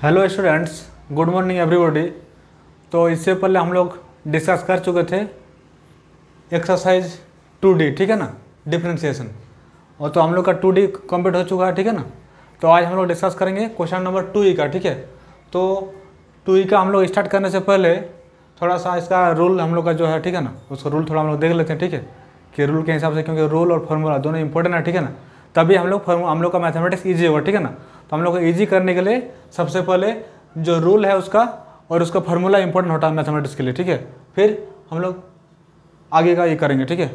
Hello students, good morning everybody. तो इससे पहले हम लोग डिस्कस कर चुके थे एक्सरसाइज 2D, ठीक है ना, डिफरेंशिएशन। और तो हम लोग का 2D कंप्लीट हो चुका है, ठीक है ना। तो आज हम लोग डिस्कस करेंगे क्वेश्चन नंबर 2E का, ठीक है। तो 2E का हम लोग स्टार्ट करने से पहले थोड़ा सा इसका रूल हम लोग का जो है, ठीक है ना, उसका रूल थोड़ा हम लोग देख लेते हैं, ठीक है, कि रूल के हिसाब से, क्योंकि रूल और फार्मूला दोनों इंपॉर्टेंट है, ठीक है ना। तभी हम लोग का मैथमेटिक्स ईजी होगा, ठीक है ना। तो हम लोग को ईजी करने के लिए सबसे पहले जो रूल है उसका और उसका फार्मूला इंपॉर्टेंट होता है मैथमेटिक्स के लिए, ठीक है। फिर हम लोग आगे का ये करेंगे, ठीक है।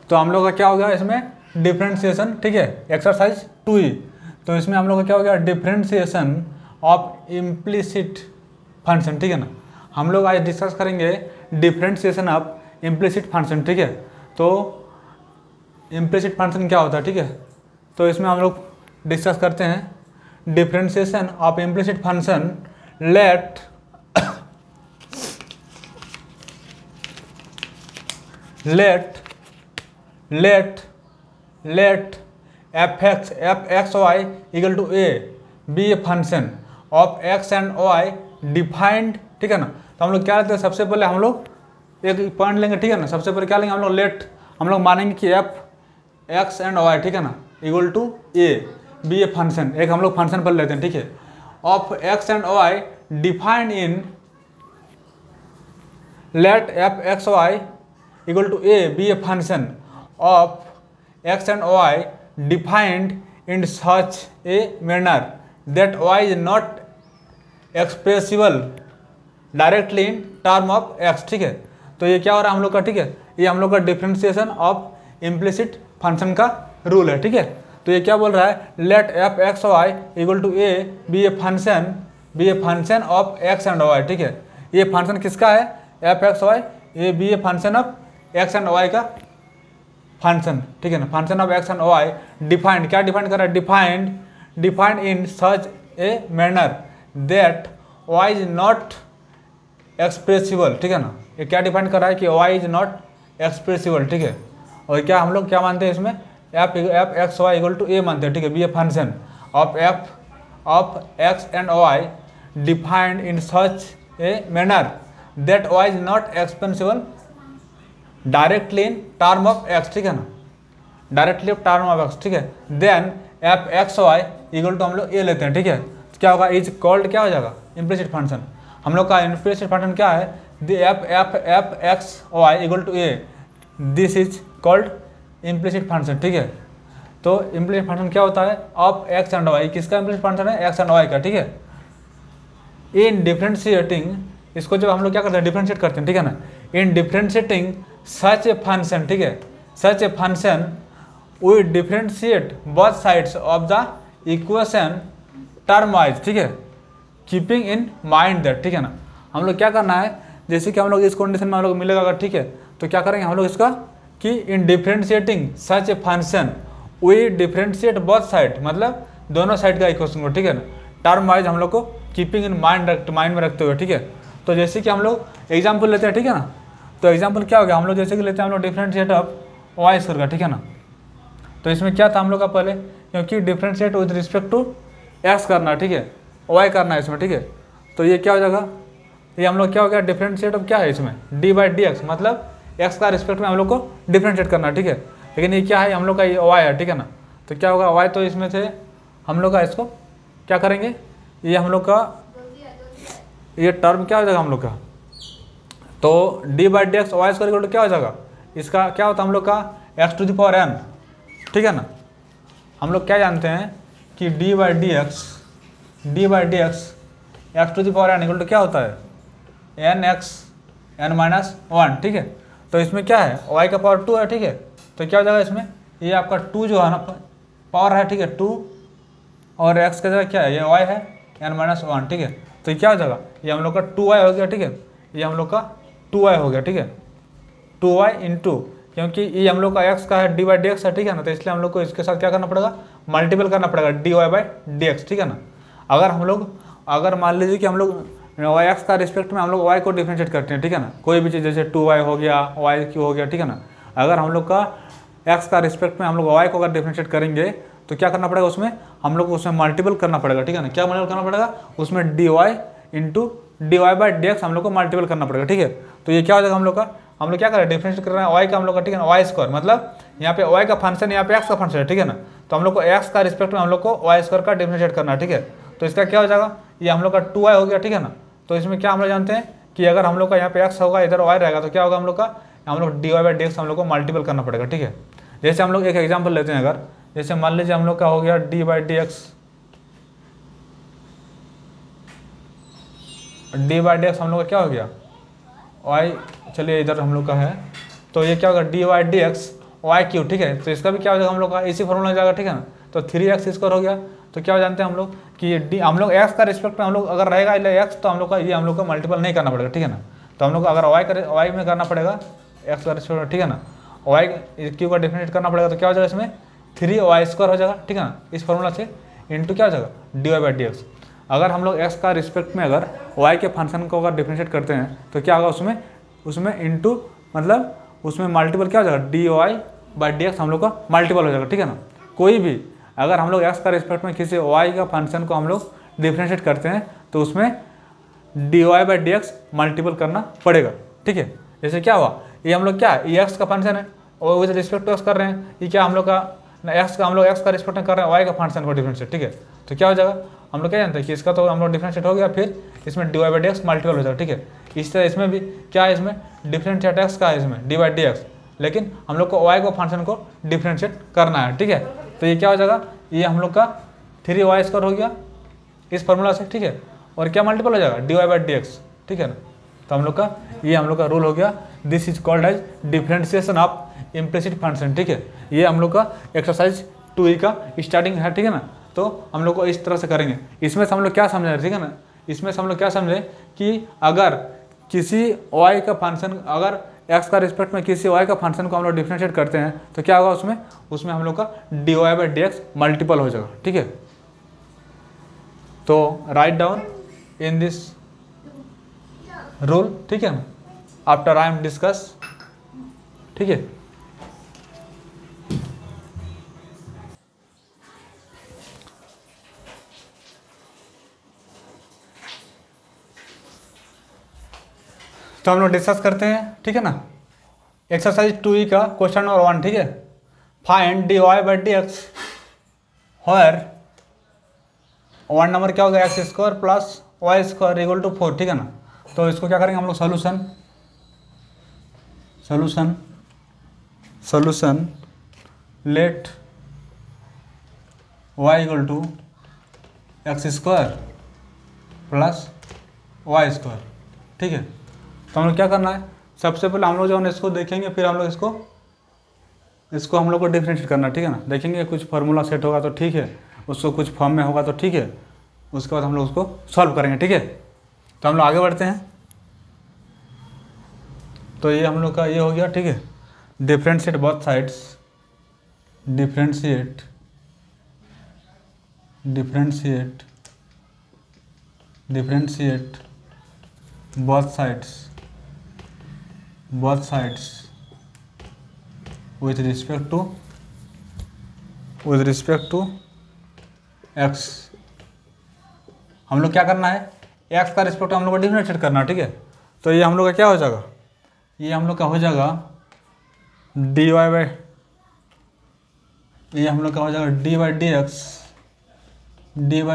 तो हम लोग का क्या हो गया इसमें, डिफरेंशिएशन, ठीक है, एक्सरसाइज 2E। तो इसमें हम लोग का क्या हो गया, डिफरेंशिएशन ऑफ इम्प्लिसिट फंक्शन, ठीक है ना। हम लोग आज डिस्कस करेंगे डिफरेंशिएशन ऑफ इम्प्लिसिट फंक्शन, ठीक है। तो इम्प्लिसिट फंक्शन क्या होता है, ठीक है। तो इसमें हम लोग डिस्कस करते हैं differentiation of implicit function let f x y equal to a B a function of x and y defined, ठीक है ना। तो हम लोग क्या लेते हैं, सबसे पहले हम लोग एक पॉइंट लेंगे, ठीक है ना। सबसे पहले क्या लेंगे हम लोग, हम लोग मानेंगे कि एफ एक्स एंड वाई, ठीक है ना, equal to a B a function, एक हम लोग फंक्शन पर लेते हैं, ठीक है, of x and y defined in let f x y equal to a B a function of x and y defined in such a manner that y is not expressible directly in term of x, ठीक है। तो ये क्या हो रहा है हम लोग का, ठीक है, ये हम लोग का डिफरेंशिएशन ऑफ इम्प्लिसिट फंक्शन का रूल है, ठीक है। तो ये क्या बोल रहा है, let f x y equal to a B a function of x and y, ठीक है। ये फंक्शन किसका है, f x y, a B a function of x and y का फंक्शन, ठीक है ना, function of x and y defined, क्या डिफाइंड कर रहा है, defined in such a manner that y is not expressible, ठीक है ना। ये क्या डिफाइंड कर रहा है कि वाई इज नॉट एक्सप्रेसिबल, ठीक है। और क्या हम लोग क्या मानते हैं इसमें, f x y equal to a मानते हैं, ठीक है, be a function of x and y defined in such a manner that y is not expressible directly in term of x, ठीक है ना, डायरेक्टली टर्म ऑफ एक्स, ठीक है। Then f x y equal to हम लोग ए लेते हैं, ठीक है। तो क्या होगा, इज कॉल्ड क्या हो जाएगा, इम्प्लिसिट फंक्शन। हम लोग का इम्प्लिसिट फंक्शन क्या है, f x y equal to a, this is called implicit function, ठीक है। तो इम्प्लिसिट फंक्शन क्या होता है, ऑफ एक्स एंड वाई, किसका इम्प्लिसिट फंक्शन है, एक्स एंड वाई का, ठीक है। इन डिफरेंशिएटिंग, इसको जब हम लोग क्या करते हैं, डिफरेंशिएट करते हैं, ठीक है ना, इन डिफरेंशिएटिंग सच ए फंक्शन, ठीक है, such a function we differentiate both sides of the equation term wise, ठीक है, कीपिंग इन माइंड दैट, ठीक है ना। हम लोग क्या करना है, जैसे कि हम लोग इस कंडीशन में हम लोग मिलेगा अगर, ठीक है, तो क्या करेंगे हम लोग इसका कि in differentiating such a function we differentiate both side, मतलब दोनों साइड का इक्वेशन को, ठीक है ना, टर्म वाइज हम लोग को कीपिंग इन माइंड में रखते हुए, ठीक है। तो जैसे कि हम लोग एग्जाम्पल लेते हैं, ठीक है ना। तो एग्जाम्पल क्या हो गया, हम लोग जैसे कि लेते हैं हम लोग डिफरेंशिएट ऑफ वाई स्क्वायर का, ठीक है ना। तो इसमें क्या था हम लोग का पहले, क्योंकि differentiate with respect to x करना, ठीक है, वाई करना है इसमें, ठीक है। तो ये क्या हो जाएगा, ये हम लोग क्या हो गया, डिफरेंशिएट ऑफ क्या है इसमें, डी बाई डी एक्स, मतलब एक्स का रिस्पेक्ट में हम लोग को डिफरेंशिएट करना है, ठीक है। लेकिन ये क्या है, हम लोग का ये वाई है, ठीक है ना। तो क्या होगा, वाई तो इसमें से हम लोग का इसको क्या करेंगे, ये हम लोग का ये टर्म क्या हो जाएगा हम लोग का, तो d by d x y square equal to क्या हो जाएगा, इसका क्या होता है हम लोग का x to the power n, ठीक है ना। हम लोग क्या जानते हैं कि d by d x x to the power n equal to क्या होता है, n x n minus one, ठीक है। तो इसमें क्या है, वाई का पावर 2 है, ठीक है। तो क्या हो जाएगा इसमें, ये आपका 2 जो है ना पावर है, ठीक है, 2 और एक्स का जगह क्या है, ये वाई है एन माइनस वन, ठीक है। तो क्या हो जाएगा, ये हम लोग का 2y हो गया, ठीक है, ये हम लोग का 2y हो गया, ठीक है, 2y इंटू, क्योंकि ये हम लोग का x का है डी बाई डी एक्स है, ठीक है ना। तो इसलिए हम लोग को इसके साथ क्या करना पड़ेगा, मल्टीपल करना पड़ेगा d y by d x, ठीक है ना। अगर मान लीजिए कि हम लोग वाई एक्स का रिस्पेक्ट में हम लोग वाई को डिफरेंशिएट करते हैं, ठीक है ना, कोई भी चीज़ जैसे 2y हो गया, y क्यू हो गया, ठीक है ना। अगर हम लोग का एक्स का रिस्पेक्ट में हम लोग वाई को अगर डिफरेंशिएट करेंगे तो क्या करना पड़ेगा, उसमें हम लोग को उसमें मल्टीपल करना पड़ेगा, ठीक है ना। क्या मल्टीपल करना पड़ेगा, उसमें d y into d y by d x हम लोग को मल्टीपल करना पड़ेगा, ठीक है। तो ये क्या हो जाएगा हम लोग का, हम लोग क्या कर रहे हैं, डिफरेंशिएट कर रहे हैं वाई का हम लोग का, ठीक है ना, वाई स्क्वायर, मतलब यहाँ पे वाई का फंक्शन, यहाँ पे एक्स का फंक्शन है, ठीक है ना। तो हम लोग को एक्स का रिस्पेक्ट में हम लोग को वाई स्क्वायर का डिफरेंशिएट करना है, ठीक है। तो इसका क्या हो जाएगा, ये हम लोग का 2y हो गया, ठीक है ना। तो इसमें क्या हम लोग जानते हैं कि अगर हम लोग का यहाँ पे एक्स होगा, इधर वाई रहेगा, तो क्या होगा हम लोग का, हम लोग d y by d x हम लोग को मल्टीपल करना पड़ेगा, ठीक है। जैसे हम लोग एक एग्जाम्पल लेते हैं, अगर जैसे मान लीजिए हम लोग का हो गया D by d x, D by d x हम लोग का क्या हो गया वाई, चलिए इधर हम लोग का है, तो ये क्या होगा d y d x y q, ठीक है। तो इसका भी क्या हो जाएगा हम लोग का इसी फॉर्मूला जाएगा, ठीक है ना। तो 3x स्क्वायर हो गया। तो क्या जानते हैं हम लोग कि डी हम लोग एक्स का रिस्पेक्ट में हम लोग अगर रहेगा एक्स, तो हम लोग का ये हम लोग का मल्टीपल नहीं करना पड़ेगा, ठीक है ना। तो हम लोग को अगर वाई में करना पड़ेगा एक्स का रिस्पेक्ट में, ठीक है ना, वाई क्यू का डिफरेंशिएट करना पड़ेगा, तो क्या हो जाएगा इसमें 3y स्क्वायर हो जाएगा, ठीक है ना, इस फॉर्मूला से इंटू क्या हो जाएगा d y by d x. अगर हम लोग एक्स का रिस्पेक्ट में अगर वाई के फंक्शन को अगर डिफरेंशिएट करते हैं तो क्या होगा उसमें इंटू मतलब उसमें मल्टीपल क्या हो जाएगा d y by d x हम लोग का मल्टीपल हो जाएगा, ठीक है ना। कोई भी अगर हम लोग एक्स का रिस्पेक्ट में किसी वाई का फंक्शन को हम लोग डिफरेंशिएट करते हैं तो उसमें d y by d x multiple करना पड़ेगा, ठीक है। जैसे क्या हुआ, ये हम लोग क्या ये एक्स का फंक्शन है और विद रिस्पेक्ट टू एक्स कर रहे हैं, ये क्या हम लोग का एक्स का हम लोग एक्स का रिस्पेक्ट में कर रहे हैं वाई का फंक्शन को डिफरेंशिएट, ठीक है। तो क्या हो जाएगा हम लोग क्या जानते हैं कि इसका तो हम लोग डिफरेंशिएट हो गया, फिर इसमें d y by d x multiple हो जाएगा, ठीक है। इस तरह इसमें भी क्या है, इसमें डिफरेंशिएट एक्स का है, इसमें डी बाई डी एक्स, लेकिन हम लोग को वाई को फंक्शन को डिफरेंशिएट करना है, ठीक है। तो ये क्या हो जाएगा, ये हम लोग का 3y स्क्वायर हो गया इस फॉर्मूला से, ठीक है। और क्या मल्टीपल हो जाएगा d y by d x, ठीक है ना। तो हम लोग का ये हम लोग का रूल हो गया, this is called as differentiation of implicit function, ठीक है। ये हम लोग का एक्सरसाइज 2e का स्टार्टिंग है, ठीक है ना। तो हम लोग को इस तरह से करेंगे। इसमें से हम लोग क्या समझे, ठीक है ना, इसमें से हम लोग क्या समझे कि अगर किसी y का फंक्शन, अगर x का रिस्पेक्ट में किसी y का फंक्शन को हम लोग डिफरेंशिएट करते हैं तो क्या होगा उसमें हम लोग का d y by d x multiple हो जाएगा, ठीक है। तो write down in this rule, ठीक है ना, आफ्टर आई एम डिस्कस, ठीक है। तो हम लोग डिस्कस करते हैं, ठीक है ना। एक्सरसाइज 2e का क्वेश्चन नंबर 1, ठीक है। Find d y by d x where 1 number क्या होगा x square plus y square equal to 4, ठीक है ना। तो इसको क्या करेंगे हम लोग solution let y equal to x square plus y square, ठीक है। तो हम लोग क्या करना है, सबसे पहले हम लोग जो है इसको देखेंगे, फिर हम लोग इसको हम लोग को डिफरेंशिएट करना, ठीक है ना। देखेंगे कुछ फार्मूला सेट होगा तो ठीक है, उसको कुछ फॉर्म में होगा तो ठीक है, उसके बाद हम लोग उसको सॉल्व करेंगे, ठीक है। तो हम लोग आगे बढ़ते हैं। तो ये हम लोग का ये हो गया, ठीक है। Differentiate both sides, differentiate both sides with respect to x। हम लोग क्या करना है, x का रिस्पेक्ट हम लोग को डिफरेंशिएट करना है, ठीक है। तो ये हम लोग का क्या हो जाएगा, ये हम लोग का हो जाएगा डी वाई बाई, ये हम लोग का हो जाएगा d by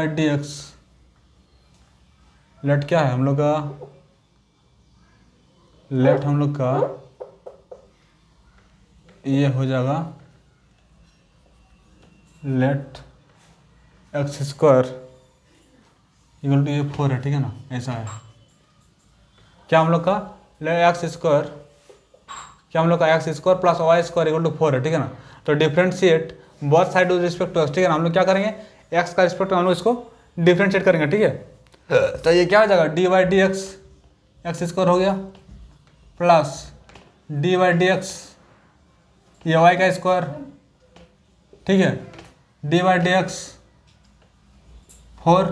d x let क्या है हम लोग का, लेट हम लोग का ये हो जाएगा let x square equal to ये 4 है, ठीक है ना, ऐसा है। क्या हम लोग का x square plus y square equal to 4 है, ठीक है ना। तो differentiate both side with respect to x, ठीक है ना। हम लोग क्या करेंगे, एक्स का रिस्पेक्ट हम लोग इसको डिफरेंशिएट करेंगे, ठीक है। तो ये क्या हो जाएगा d y d x square हो गया plus d y d x ये वाई का स्क्वायर, ठीक है, डी वाई डी एक्स 4,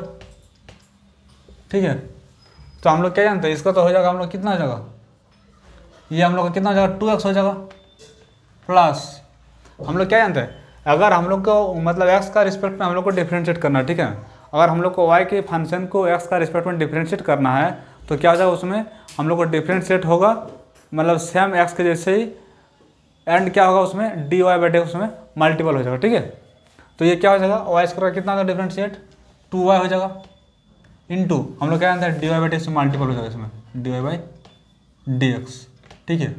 ठीक है। तो हम लोग क्या जानते हैं, इसका तो हो जाएगा हम लोग कितना हो जाएगा, ये हम लोग का कितना हो जाएगा 2x हो जाएगा प्लस हम लोग क्या जानते हैं, अगर हम लोग को मतलब एक्स का रिस्पेक्ट में हम लोग को डिफ्रेंशिएट करना है, ठीक है। अगर हम लोग को वाई के फंक्शन को एक्स का रिस्पेक्ट में डिफ्रेंशिएट करना है तो क्या हो जाएगा, उसमें हम लोग को डिफ्रेंशिएट होगा मतलब सेम एक्स के जैसे ही, एंड क्या होगा उसमें डी वाई बाई डी उसमें मल्टीपल हो जाएगा, ठीक है। तो ये क्या हो जाएगा, वाई स्क्वायर कितना होगा डिफ्रेंशिएट 2y हो जाएगा, इनटू हम लोग क्या जानते हैं डी वाई बाई डी से मल्टीपल हो जाएगा इसमें d y by d x, ठीक है।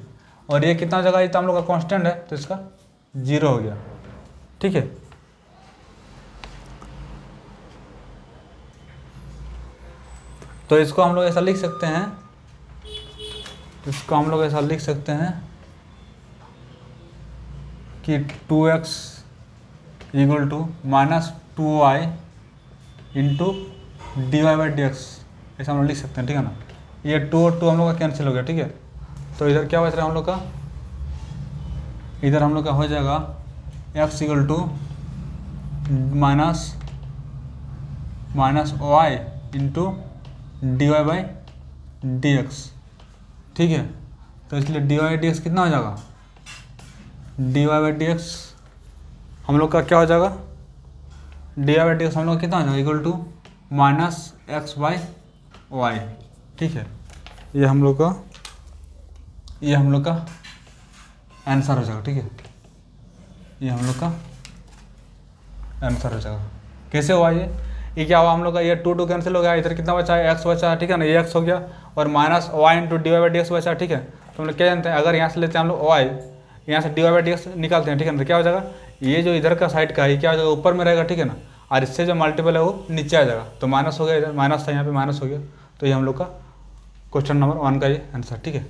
और ये कितना हो जाएगा, ये तो हम लोग का कांस्टेंट है तो इसका 0 हो गया, ठीक है। तो इसको हम लोग ऐसा लिख सकते हैं, इसको हम लोग ऐसा लिख सकते हैं कि 2x equal to minus 2y into d y by d x, ऐसा हम लोग लिख सकते हैं, ठीक है ना। ये 2 और 2 हम लोग का कैंसिल हो गया, ठीक है। तो इधर क्या बच रहा है हम लोग का, इधर हम लोग का हो जाएगा x equal to minus y into d y by d x, ठीक है। तो इसलिए डी वाई डी एक्स कितना हो जाएगा, d y by d x हम लोग का क्या हो जाएगा, d y by d x हम लोग का कितना हो जाएगा equal to minus x by y, ठीक है। ये हम लोग का आंसर हो जाएगा, ठीक है। ये हम लोग का आंसर हो जाएगा। कैसे हुआ ये क्या हुआ हम लोग का, ये 2 कैंसिल हो गया, इधर कितना बचा है x बचा है, ठीक है ना, ये x हो गया और minus y into d y by d x बचा, ठीक है। तो हम लोग क्या जानते हैं, अगर यहाँ से लेते हैं हम लोग y, यहाँ से d y by d x निकालते हैं, ठीक है ना, तो क्या हो जाएगा, ये जो इधर का साइड का है क्या हो जाएगा, ऊपर में रहेगा, ठीक है ना, और इससे जो मल्टीपल है वो नीचे आ जाएगा। तो माइनस हो गया, इधर माइनस था यहाँ पे माइनस हो गया। तो ये हम लोग का क्वेश्चन नंबर 1 का ये आंसर, ठीक है।